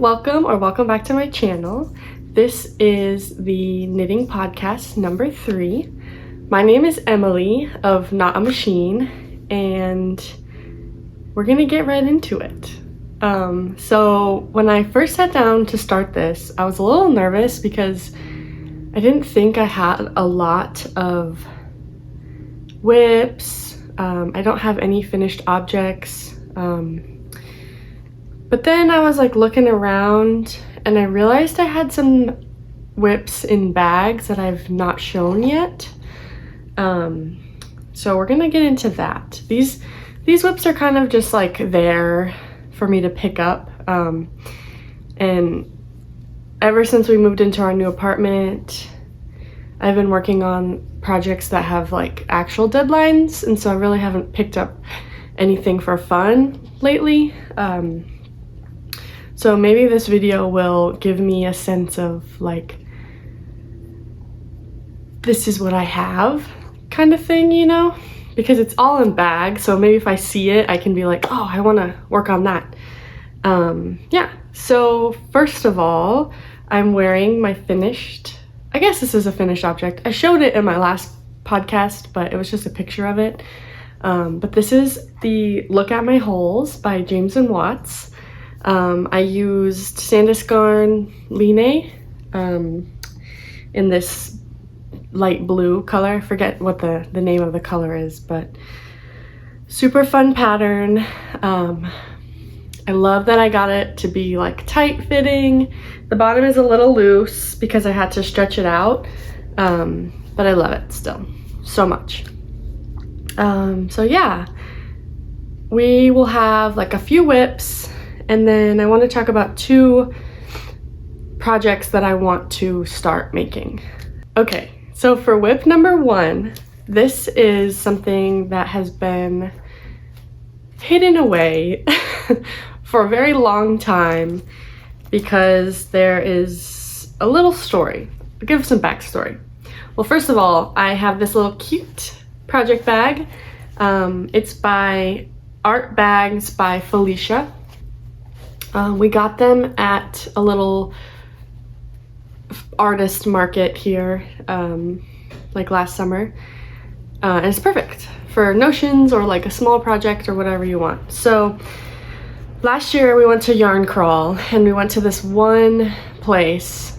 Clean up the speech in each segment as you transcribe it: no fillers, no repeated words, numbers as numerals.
welcome back to my channel. This is the knitting podcast number 3. My name is Emily of Not a Machine, and we're gonna get right into it. So when I first sat down to start this, I was a little nervous because I didn't think I had a lot of whips. I don't have any finished objects. But then I was like looking around and I realized I had some whips in bags that I've not shown yet. So we're gonna get into that. These whips are kind of just like there for me to pick up. And ever since we moved into our new apartment, I've been working on projects that have like actual deadlines, and so I really haven't picked up anything for fun lately. So maybe this video will give me a sense of like, this is what I have kind of thing, you know, because it's all in bags. So maybe if I see it, I can be like, oh, I want to work on that. Yeah. So first of all, I'm wearing my finished, I guess this is a finished object. I showed it in my last podcast, but it was just a picture of it. But this is the Look at My Holes by James & Watts. I used Sandisgarn Line in this light blue color. I forget what the name of the color is, but super fun pattern. I love that I got it to be like tight fitting. The bottom is a little loose because I had to stretch it out, but I love it still so much. So yeah, we will have like a few whips. And then I want to talk about 2 projects that I want to start making. Okay, so for whip number 1, this is something that has been hidden away for a very long time because there is a little story. I'll give some backstory. Well, first of all, I have this little cute project bag. It's by Art Bags by Felicia. We got them at a little artist market here, like last summer, and it's perfect for notions or like a small project or whatever you want. So last year we went to Yarn Crawl and we went to this one place,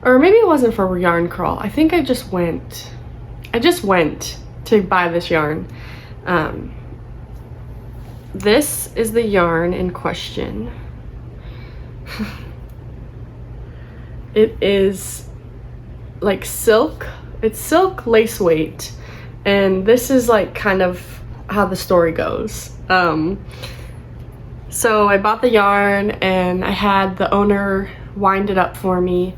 or maybe it wasn't for Yarn Crawl. I think I just went to buy this yarn. This is the yarn in question. It is like silk. It's silk lace weight, and this is like kind of how the story goes. So I bought the yarn and I had the owner wind it up for me,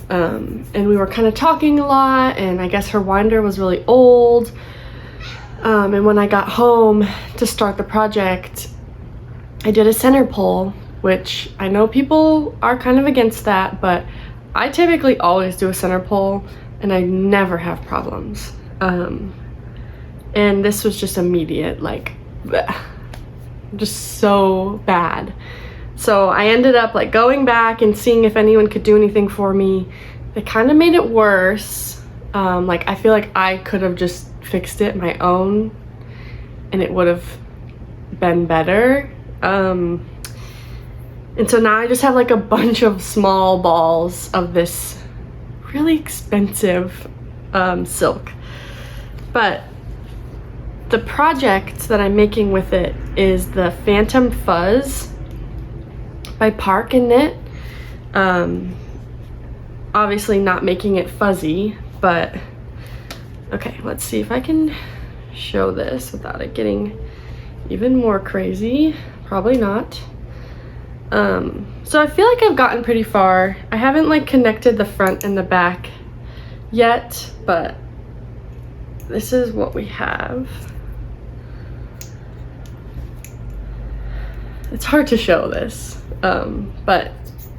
and we were kind of talking a lot, and I guess her winder was really old. And when I got home to start the project, I did a center pull, which I know people are kind of against that, but I typically always do a center pull and I never have problems. And this was just immediate, like, bleh, just so bad. So I ended up like going back and seeing if anyone could do anything for me. They kind of made it worse. Like I feel like I could have just fixed it my own and it would have been better. And so now I just have like a bunch of small balls of this really expensive silk. But the project that I'm making with it is the Phantom Fuzz by Park and Knit. Obviously not making it fuzzy, but okay, let's see if I can show this without it getting even more crazy. Probably not. So I feel like I've gotten pretty far. I haven't like connected the front and the back yet, but this is what we have. It's hard to show this, but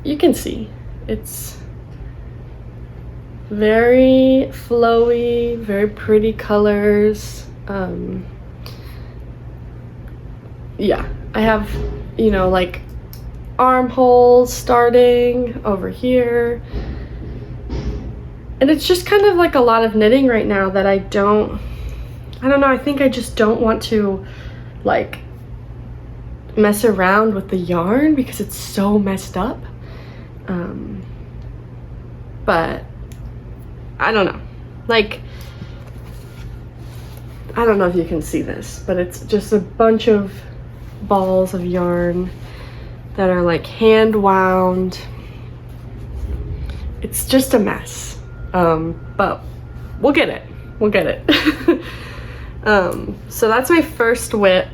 you can see it's very flowy, very pretty colors. Yeah, I have, you know, like armholes starting over here. And it's just kind of like a lot of knitting right now that I don't know, I think I just don't want to like mess around with the yarn because it's so messed up. But I don't know, like, I don't know if you can see this, but it's just a bunch of balls of yarn that are like hand wound. It's just a mess. But we'll get it. So that's my first whip.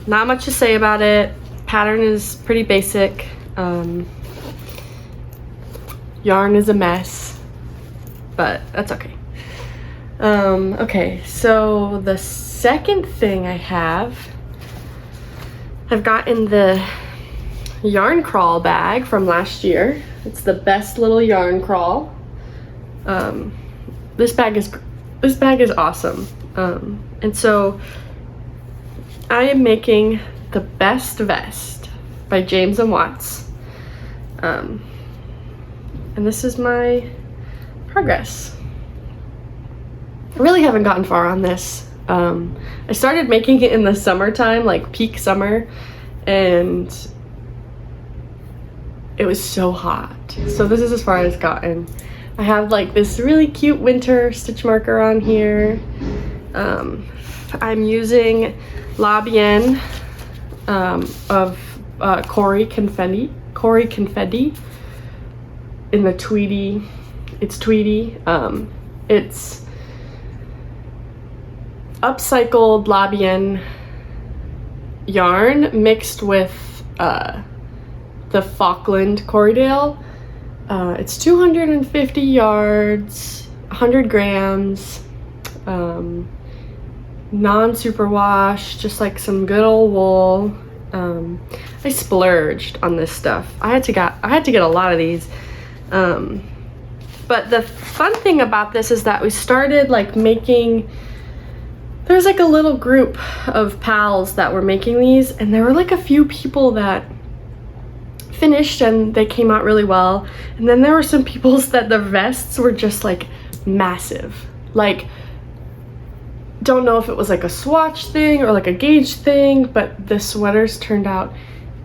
Not much to say about it. Pattern is pretty basic. Yarn is a mess, but that's okay. Okay, so the second thing I've got in the yarn crawl bag from last year. It's the best little yarn crawl. This bag is awesome. And so I am making the Best Vest by James and Watts. And this is my progress. I really haven't gotten far on this. I started making it in the summertime, like peak summer, and it was so hot. So this is as far as it's gotten. I have like this really cute winter stitch marker on here. I'm using La Bien of Cory Confetti in the Tweedy. It's Tweedy. It's upcycled La Bien yarn mixed with the Falkland Corriedale. It's 250 yards, 100 grams, non-superwash, just like some good old wool. I splurged on this stuff. I had to get a lot of these. But the fun thing about this is that we started like making, there's like a little group of pals that were making these, and there were like a few people that finished and they came out really well. And then there were some people's that the vests were just like massive. Like, don't know if it was like a swatch thing or like a gauge thing, but the sweaters turned out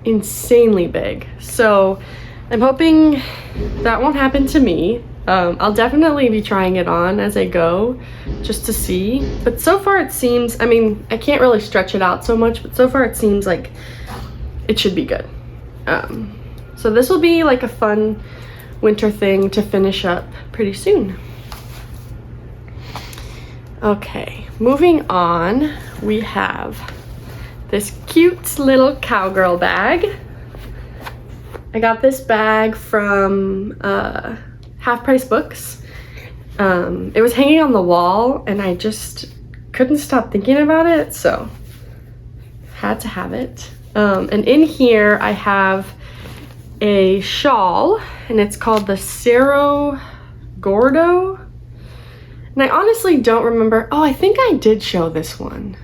insanely big. So I'm hoping that won't happen to me. I'll definitely be trying it on as I go just to see. But so far it seems, I mean, I can't really stretch it out so much, but so far it seems like it should be good. So this will be like a fun winter thing to finish up pretty soon. Okay, moving on, we have this cute little cowgirl bag. I got this bag from Half Price Books. It was hanging on the wall and I just couldn't stop thinking about it, so had to have it. And in here I have a shawl, and it's called the Cerro Gordo. And I honestly don't remember. Oh, I think I did show this one.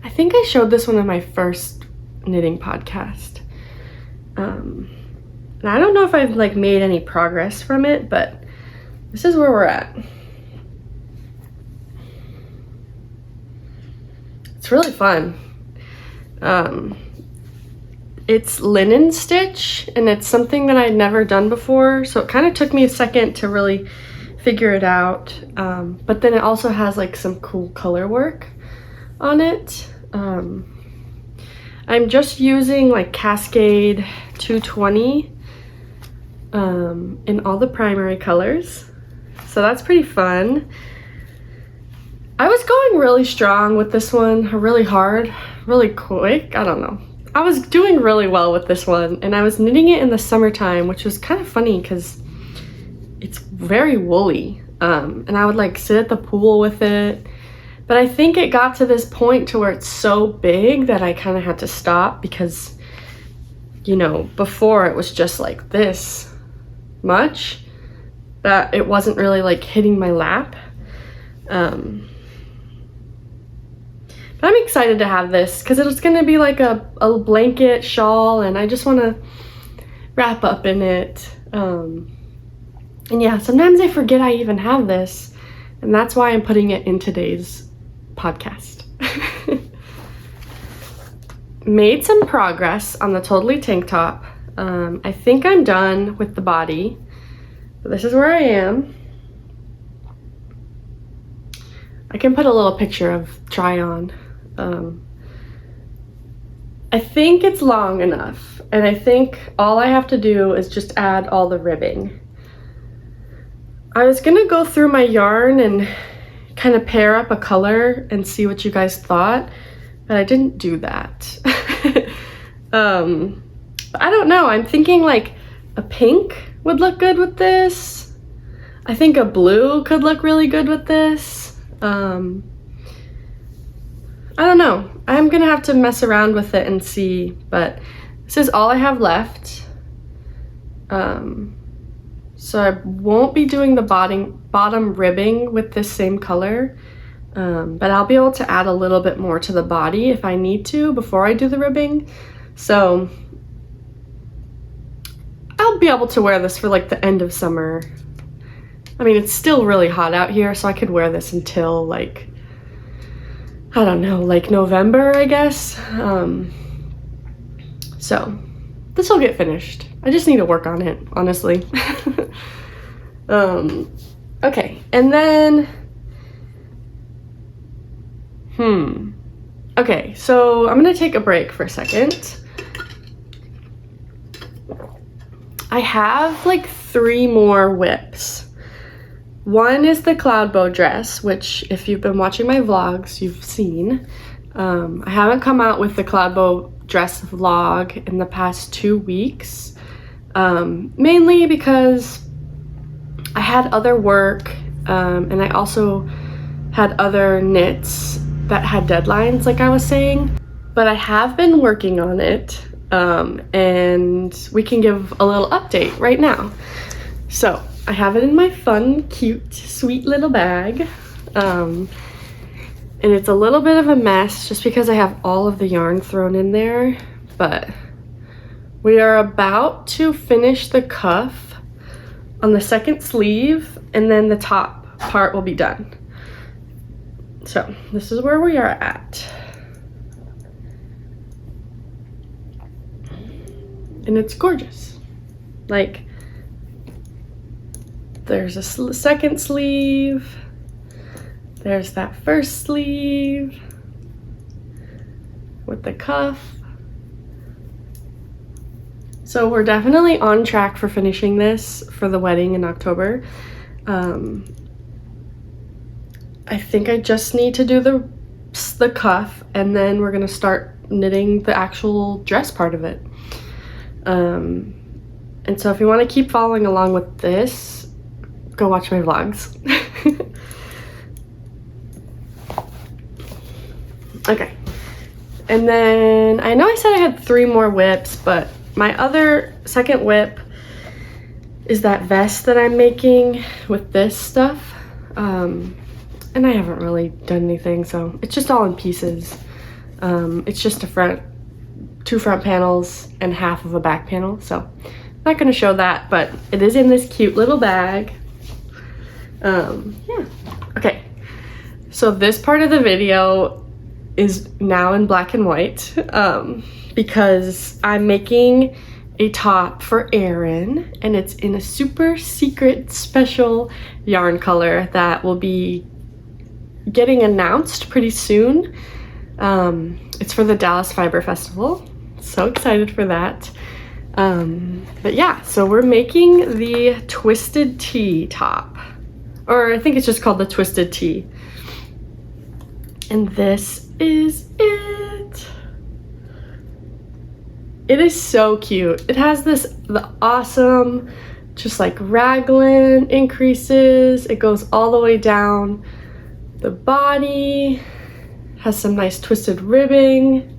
I think I showed this one in my first knitting podcast. And I don't know if I've like made any progress from it, but this is where we're at. It's really fun. It's linen stitch, and it's something that I'd never done before, so it kind of took me a second to really figure it out. But then it also has like some cool color work on it. I'm just using like Cascade 220 in all the primary colors, so that's pretty fun. I was going really strong with this one, really hard, really quick, I don't know. I was doing really well with this one, and I was knitting it in the summertime, which was kind of funny because it's very woolly. And I would like sit at the pool with it. But I think it got to this point to where it's so big that I kind of had to stop because, you know, before it was just like this much that it wasn't really like hitting my lap. But But I'm excited to have this because it's gonna be like a blanket shawl, and I just wanna wrap up in it. And yeah, sometimes I forget I even have this, and that's why I'm putting it in today's podcast. Made some progress on the Totally tank top. I think I'm done with the body, but this is where I am. I can put a little picture of try on. I think it's long enough, and I think all I have to do is just add all the ribbing. I was gonna go through my yarn and kind of pair up a color and see what you guys thought, but I didn't do that. I don't know, I'm thinking like a pink would look good with this. I think a blue could look really good with this. I don't know. I'm gonna have to mess around with it and see, but this is all I have left. So I won't be doing the bottom ribbing with this same color, but I'll be able to add a little bit more to the body if I need to before I do the ribbing. So I'll be able to wear this for like the end of summer. I mean, it's still really hot out here, so I could wear this until like, I don't know, like November, I guess. So this will get finished. I just need to work on it, honestly. Okay, and then, okay, so I'm gonna take a break for a second. I have like 3 more whips. One is the cloud bow dress, which if you've been watching my vlogs, you've seen. I haven't come out with the cloud bow dress vlog in the past 2 weeks, mainly because I had other work, and I also had other knits that had deadlines, like I was saying, but I have been working on it, and we can give a little update right now. So I have it in my fun, cute, sweet little bag, and it's a little bit of a mess just because I have all of the yarn thrown in there, but we are about to finish the cuff on the second sleeve, and then the top part will be done. So this is where we are at. And it's gorgeous. Like, there's a second sleeve, there's that first sleeve with the cuff. So we're definitely on track for finishing this for the wedding in October. I think I just need to do the cuff, and then we're gonna start knitting the actual dress part of it. And so if you want to keep following along with this, go watch my vlogs. Okay, and then I know I said I had 3 more whips, but my other second whip is that vest that I'm making with this stuff, and I haven't really done anything, so it's just all in pieces. It's just 2 front panels and half of a back panel, so I'm not going to show that, but it is in this cute little bag. Yeah. Okay, so this part of the video is now in black and white, because I'm making a top for Erin, and it's in a super secret special yarn color that will be getting announced pretty soon. It's for the Dallas Fiber Festival. So excited for that. But yeah, so we're making the Twisted Tea top, or I think it's just called the Twisted Tea. And this is it. It is so cute. It has the awesome, just like raglan increases. It goes all the way down the body, has some nice twisted ribbing.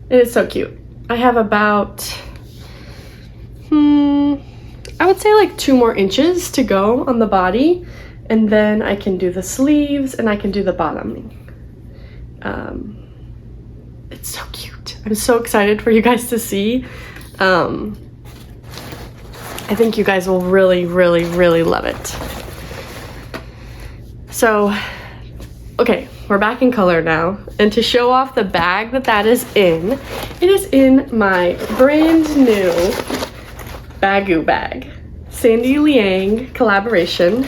It is so cute. I have about, I would say like 2 more inches to go on the body, and then I can do the sleeves and I can do the bottoming. It's so cute. I'm so excited for you guys to see. I think you guys will really, really, really love it. So, okay, we're back in color now. And to show off the bag that is in, it is in my brand new Baggu bag. Sandy Liang collaboration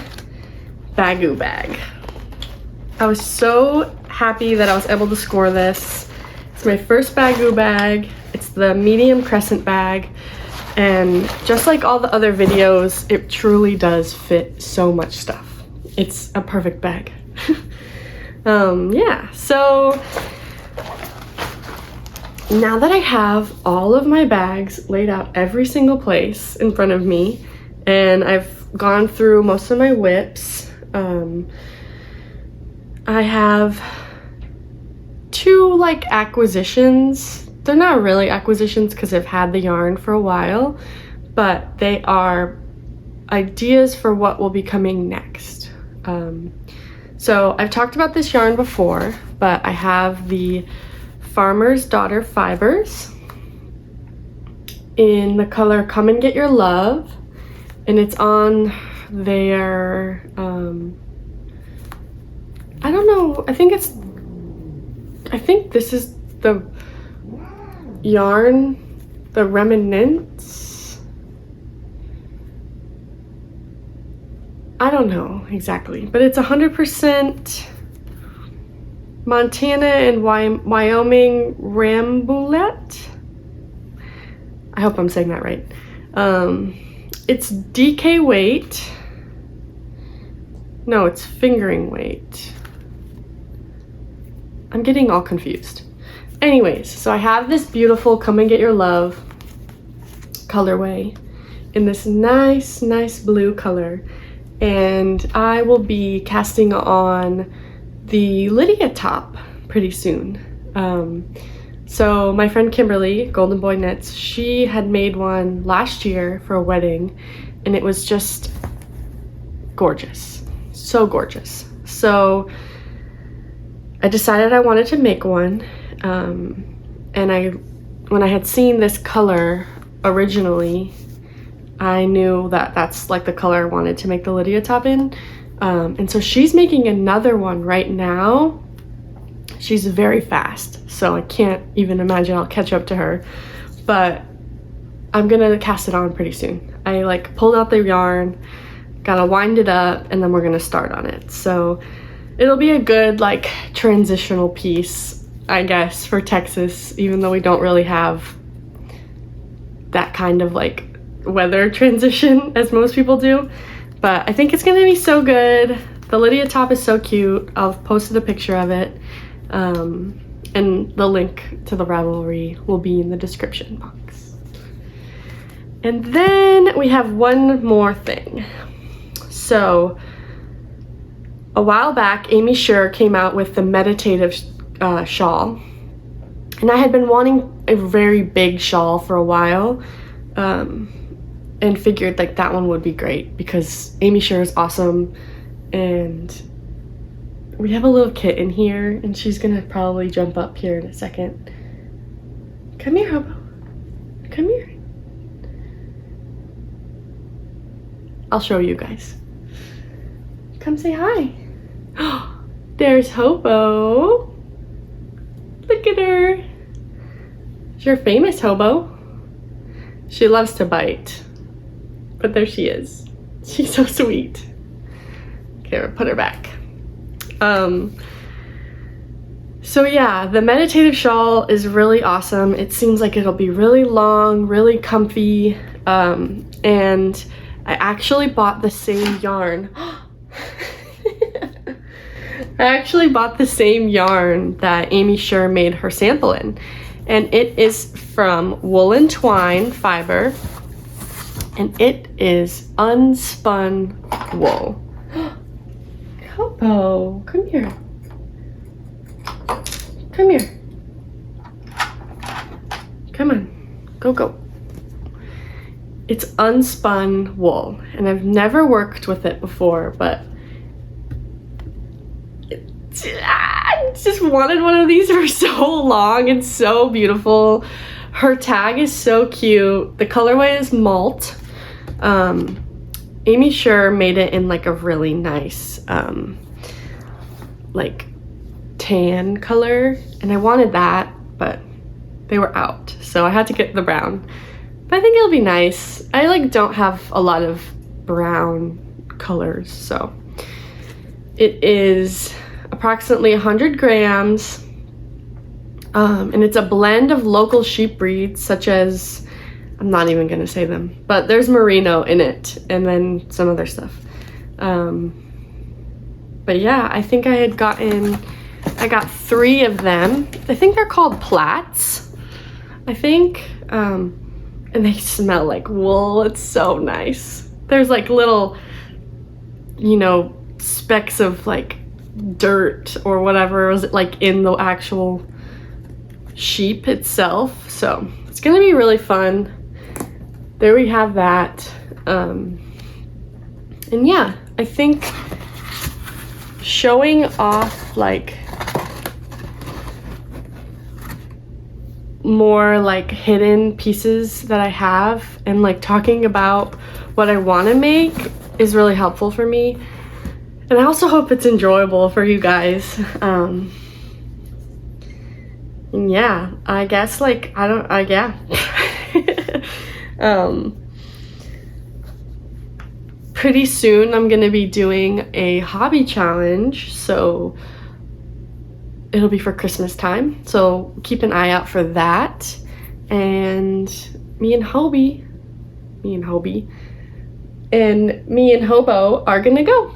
Baggu bag. I was so happy that I was able to score this. It's my first Baggu bag. It's the medium crescent bag. And just like all the other videos, it truly does fit so much stuff. It's a perfect bag. Yeah, so now that I have all of my bags laid out every single place in front of me, and I've gone through most of my whips, I have two like acquisitions. They're not really acquisitions because I've had the yarn for a while, but they are ideas for what will be coming next. So I've talked about this yarn before, but I have the Farmer's Daughter fibers in the color Come and Get Your Love, and it's on their I don't know, I think this is the yarn, the Remnants. I don't know exactly, but it's 100% Montana and Wyoming Rambouillet. I hope I'm saying that right. It's DK weight. No, it's fingering weight. I'm getting all confused. Anyways, so I have this beautiful Come and Get Your Love colorway in this nice blue color, and I will be casting on the Lydia top pretty soon. So my friend Kimberly, Golden Boy Knits, she had made one last year for a wedding, and it was just gorgeous, so gorgeous. So I decided I wanted to make one, and when I had seen this color originally, I knew that that's like the color I wanted to make the Lydia top in. And so she's making another one right now. She's very fast, so I can't even imagine I'll catch up to her, but I'm gonna cast it on pretty soon. I like pulled out the yarn, gotta wind it up, and then we're gonna start on it. So it'll be a good like transitional piece, I guess, for Texas, even though we don't really have that kind of like weather transition as most people do. But I think it's gonna be so good. The Lydia top is so cute. I've posted a picture of it. And the link to the Ravelry will be in the description box. And then we have one more thing. So a while back, Amy Shure came out with the meditative shawl. And I had been wanting a very big shawl for a while, and figured like that one would be great because Amy Shure is awesome, and we have a little kitten here, and she's gonna probably jump up here in a second. Come here, Hobo. Come here. I'll show you guys. Come say hi. There's Hobo. Look at her. She's your famous Hobo. She loves to bite, but there she is. She's so sweet. Okay, we'll put her back. So yeah, the meditative shawl is really awesome. It seems like it'll be really long, really comfy, and I actually bought the same yarn. I actually bought the same yarn that Amy Shure made her sample in, and it is from Woolen Twine fiber, and it is unspun wool. Hobo, come here. Come here. Come on, go. It's unspun wool, and I've never worked with it before, but I just wanted one of these for so long. It's so beautiful. Her tag is so cute. The colorway is malt. Amy Sure made it in like a really nice like tan color, and I wanted that, but they were out, so I had to get the brown. But I think it'll be nice. I like don't have a lot of brown colors, so it is approximately 100 grams, and it's a blend of local sheep breeds such as, I'm not even gonna say them, but there's merino in it, and then some other stuff. But yeah, I think I got 3 of them. I think they're called Platts, I think. And they smell like wool. It's so nice. There's like little, you know, specks of like dirt or whatever was like in the actual sheep itself. So it's gonna be really fun. There we have that. And yeah, I think showing off like more like hidden pieces that I have and like talking about what I want to make is really helpful for me. And I also hope it's enjoyable for you guys. And yeah, I guess like, yeah. Pretty soon I'm gonna be doing a hobby challenge, so it'll be for Christmas time, so keep an eye out for that. And me and Hobo are gonna go.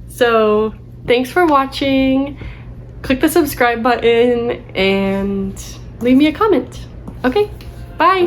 So thanks for watching. Click the subscribe button and leave me a comment. Okay, bye.